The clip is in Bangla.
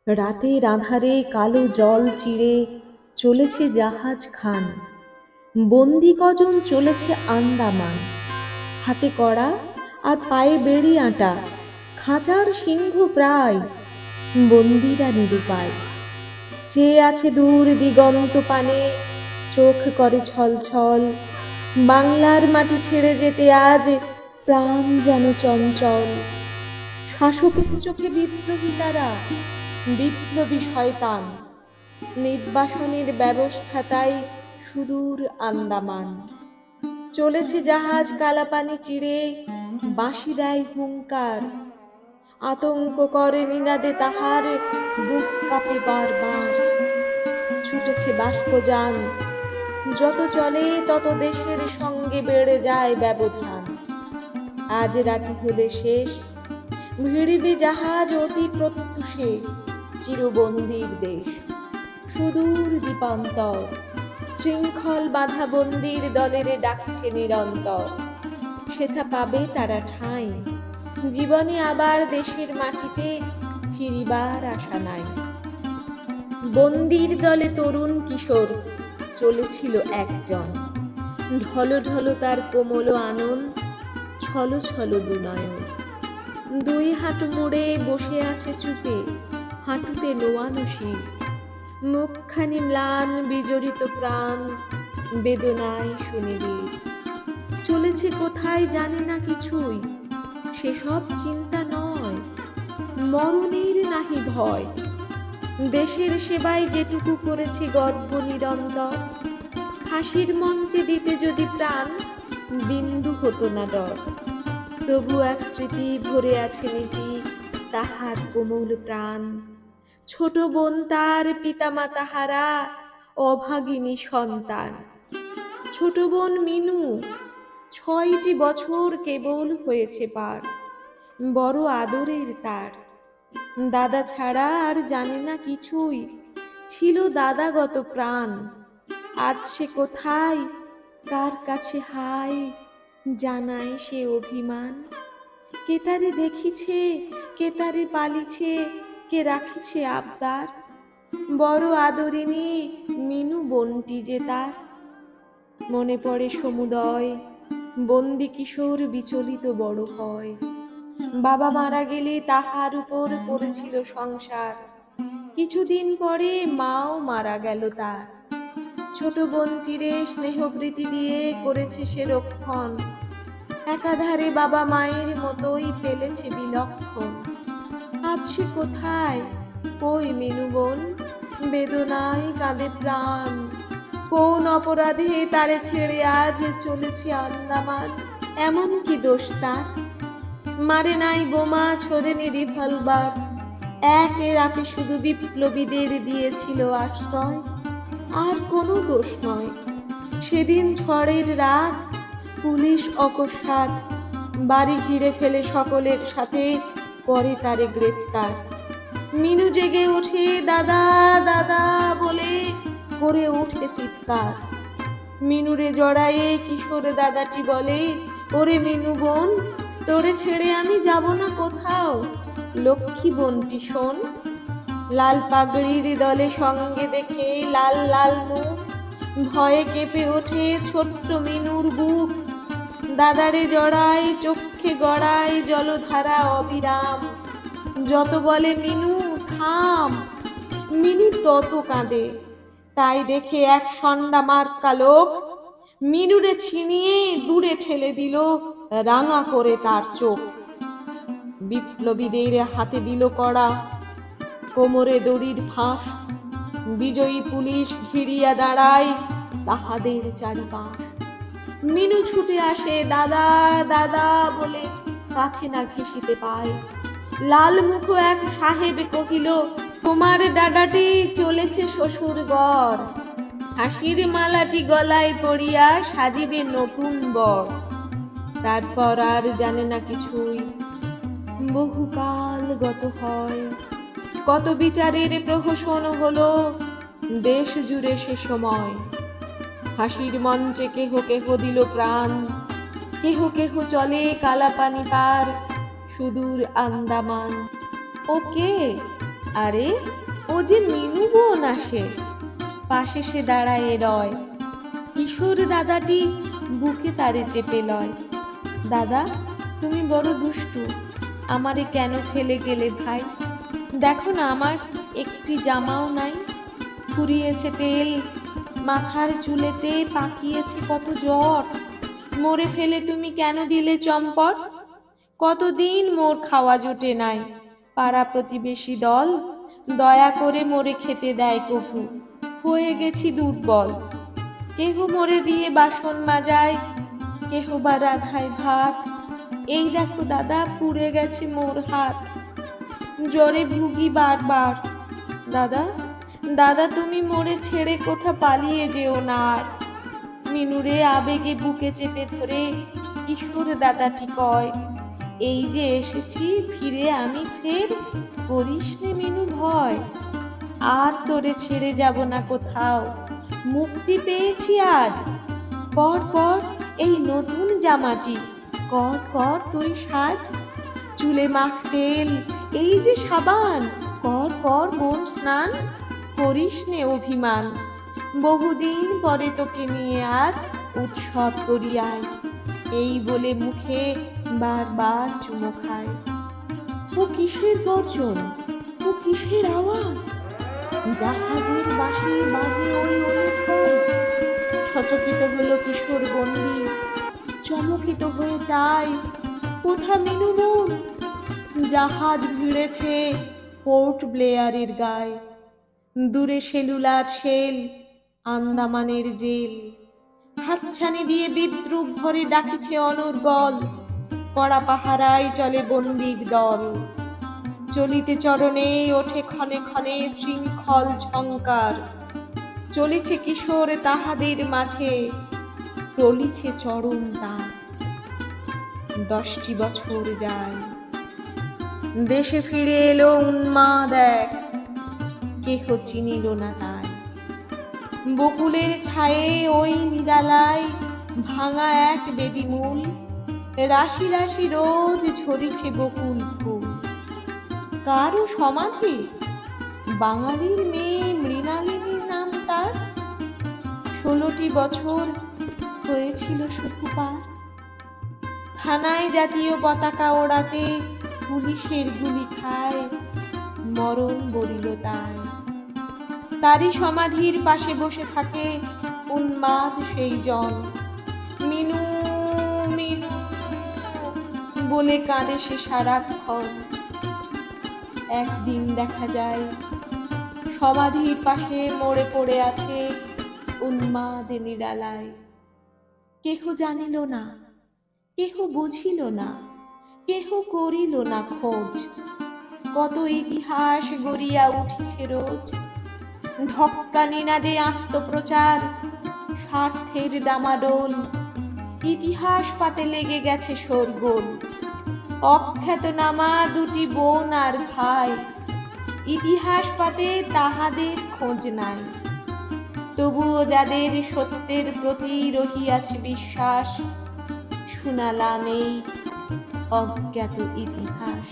রাতের আঁধারে কালো জল চিরে চলেছে জাহাজ খান, বন্দি কজন চলেছে আন্দামান। হাতে কড়া আর পায়ে বেড়ি আটা, খাঁচার সিংহ প্রায়, বন্দিরা নিরুপায়। চেয়ে আছে দূর দিগন্ত পানে, চোখ করে ছলছল। বাংলার মাটি ছেড়ে যেতে আজ প্রাণ যেন চঞ্চল। শাসকের চোখে বিদ্রোহী তারা, বিপ্লবী শয়তান। নির্বাসনের ব্যবস্থা তাই সুদূর আন্দামান। চলেছে জাহাজ কালাপানি চিরে, বাঁশি দেয় হুঙ্কার। আতঙ্ক করে নিনাদে তাহার, বুক কাঁপে বারবার। ছুটেছে বাষ্পযান, যত চলে তত দেশের সঙ্গে বেড়ে যায় ব্যবধান। আজ রাতি হলে শেষ, ভিড়িবে জাহাজ অতি প্রত্যুষে চিরবন্দির দেশ। সুদূর দ্বীপান্তর, শৃঙ্খল বাঁধা বন্দির দলের ডাকছে নিরন্তর। সেথা পাবে তারা ঠাঁই, জীবনে আবার দেশের মাটিতে ফিরিবার আশা নাই। বন্দির দলে তরুণ কিশোর চলেছিল একজন, ঢলো ঢলো তার কোমল আনন, ছলো ছলো দুনয়ন। দুই হাঁটু মুড়ে বসে আছে চুপে, হাঁটুতে নোয়ানো শির। মুখখানি ম্লান বিজড়িত প্রাণ, বেদনায় সুনিবিড়। চলেছে কোথায় জানে না কিছুই, সেসব চিন্তা নয়, মরণের নাহি ভয়। দেশের সেবায় যেটুকু করেছে গর্ব নিরন্তর, ফাঁসির মঞ্চে দিতে যদি প্রাণ, বিন্দু হতো না ডর। তবু এক স্মৃতি ভরে আছে নীতি তাহার কোমল প্রাণ। ছোট বোন তার পিতামাতা হারা অভাগিনী সন্তান। ছোট বোন মিনু ৬টি বছর কেবল হয়েছে পার, বড় আদরের তার। দাদা ছাড়া আর জানে না কিছুই, ছিল দাদাগত প্রাণ। আজ সে কোথায়, কার কাছে হায়, জানায় সে অভিমান। কে তারে দেখিছে, কে তারে পালিছে, কে রাখিছে আবদার। বড় আদরিনী মিনু বোনটি যে তার। মনে পড়ে সমুদয়, বন্দি কিশোর বিচলিত বড় হয়। বাবা মারা গেলে তাহার উপর পড়েছিল সংসার। কিছুদিন পরে মাও মারা গেল তার। ছোট বোনটিরে স্নেহপ্রীতি দিয়ে করেছে সে রক্ষণ। একাধারে বাবা মায়ের মতোই ফেলেছে বিলক্ষণ। আজ সে কোথায়, কই মিনু বোন, বেদনায় কাঁদে প্রাণ। কোন অপরাধে তারে ছেড়ে আজ চলেছে আন্দামান। এমন কি দোষ তার, মারে নাই বোমা, ছোড়েনি রিভলভার। এক রাতে শুধু বিপ্লবীদের দিয়েছিল আশ্রয়। আর কোনো দোষ নয়, সেদিন ঝড়ের রাত, পুলিশ অকস্মাৎ বাড়ি ঘিরে ফেলে সকলের সাথে, করে তারে গ্রেফতার। মিনু জেগে ওঠে দাদা দাদা বলে, করে ওঠে চিৎকার। মিনুরে জড়ায়ে কিশোর দাদাটি বলে, ওরে মিনু বোন, তোরে ছেড়ে আমি যাব না কোথাও। লক্ষ্মী বোনটি শোন। লাল পাগড়ির দলে সঙ্গে দেখে লাল লাল মুখ, ভয়ে কেঁপে ওঠে ছোট্ট মিনুর বুক। দাদারে জড়ায়, চক্ষে গড়ায় জলধারা অবিরাম। যত বলে মিনু থাম, মিনু তত কাঁদে। তাই দেখে এক ষণ্ডা মার্কা লোক মিনুরে ছিনিয়ে দূরে ঠেলে দিল, রাঙা করে তার চোখ। বিপ্লবীদের হাতে দিল কড়া, কোমরে দড়ির ফাঁস। বিজয়ী পুলিশ ঘিরিয়া দাঁড়ায় তাহাদের চারিপাশ। মিনু ছুটে আসে দাদা দাদা বলে, কাছে না ঘেঁষিতে পায়। লাল মুখ এক সাহেব কহিল, তোমার ডাডাটি চলেছে শ্বশুর ঘর। হাসির মালাটি গলায় পড়িয়া সাজিবে নতুন বর। তারপর আর জানে না কিছুই, বহুকাল গত হয়। কত বিচারের প্রহসন হলো দেশ জুড়ে সে সময়। হাসির মঞ্চে কেহ কেহ দিল প্রাণ, কেহ কেহ চলে কালাপানি পার, সুদূর আন্দামান। ও কে, আরে ও যে মিনু বোন আসে। পাশে সে দাঁড়ায় রয়, কিশোর দাদাটি বুকে তারে চেপে লয়। দাদা, তুমি বড় দুষ্টু, আমারে কেন ফেলে গেলে ভাই? দেখো না আমার একটি জামাও নাই, ফুরিয়েছে তেল মাথার চুলেতে, পাকিয়েছে কত জট। মোরে ফেলে তুমি কেন দিলে চম্পট? কতদিন মোর খাওয়া জোটে নাই, পাড়া প্রতিবেশী দল দয়া করে মোরে খেতে দেয় কফু। হয়ে গেছি দুর্বল, কেহ মোরে দিয়ে বাসন মাজায়, কেহ বা রাধায় ভাত। এই দেখো দাদা, পুড়ে গেছে মোর হাত, জ্বরে ভুগি বারবার। দাদা, দাদা তুমি মোরে ছেড়ে কোথা পালিয়ে যেও না আর। মিনুরে আবেগে বুকে চেপে ধরে কিশোর দাদাটি কয়, এই যে এসেছি ফিরে আমি ফের, করিস নে মিনু ভয়। আর তোরে ছেড়ে যাব না কোথাও, মুক্তি পেয়েছি আজ। কর কর এই নতুন জামাটি, কর কর তুই সাজ। চুলে মাখ তেল, এই যে সাবান, কর কর বোন স্নান। করিস নে অভিমান, বহুদিন পরে তোকে নিয়ে আজ উৎসব করি আয়। এই বলে মুখে বারবার চুমো খায়। ও কিসের গর্জন, ও কিসের আওয়াজ? জাহাজের বাঁশি বাজে ওই অনুক্ষণ। সচকিত হলো কিশোর বন্দী, চমকিত হয়ে যায়, কোথা মিনু বোন? জাহাজ ভিড়েছে পোর্ট ব্লেয়ারের গায়ে, দূরে সেলুলার শেল, আন্দামানের জেল। হাতছানি দিয়ে বিদ্রুপ ভরে ডাকিছে অনর্গল, কড়া পাহারায় চলে বন্দীর দল। চলিতে চরণে ওঠে ক্ষণে ক্ষণে শৃঙ্খল ঝংকার, চলেছে কিশোর তাহাদের মাঝে, টলিছে চরণ তার। 10টি বছর যায়, দেশে ফিরে এলো উন্মাদ এক, কেহ চিনিল না তাই। বকুলের ছায়ে ওই নিরালায় ভাঙা এক বেদিমূল, রাশি রাশি রোজ ঝরিছে বকুল ফুল। কারো সমাধি? বাঙালির মেয়ে মৃণালিনীর নাম তার। 16টি বছর হয়েছিল শুধু পার। থানায় জাতীয় পতাকা ওড়াতে পুলিশের গুলি খায়, মরণ বলিল তাই। তারই সমাধির পাশে বসে থাকে উন্মাদ সেই জন, মিনু মিনু বলে কাঁদে সে সারাক্ষণ। একদিন দেখা যায় সমাধির পাশে মরে পড়ে আছে উন্মাদ নিরালায়। কেহ জানিল না, কেহ বুঝিল না, কেহ করিল না খোঁজ। কত ইতিহাস গড়িয়া উঠিছে রোজ, ঢক্কা নিনাদে আত্মপ্রচার, স্বার্থের ডামাডোল। ইতিহাস পাতে লেগে গেছে শোরগোল, অখ্যাতনামা দুটি বোন আর ভাই। ইতিহাস পাতে তাহাদের খোঁজ নাই, তবুও যাদের সত্যের প্রতি রহিয়াছে বিশ্বাস, শুনালাম এই অজ্ঞাত ইতিহাস।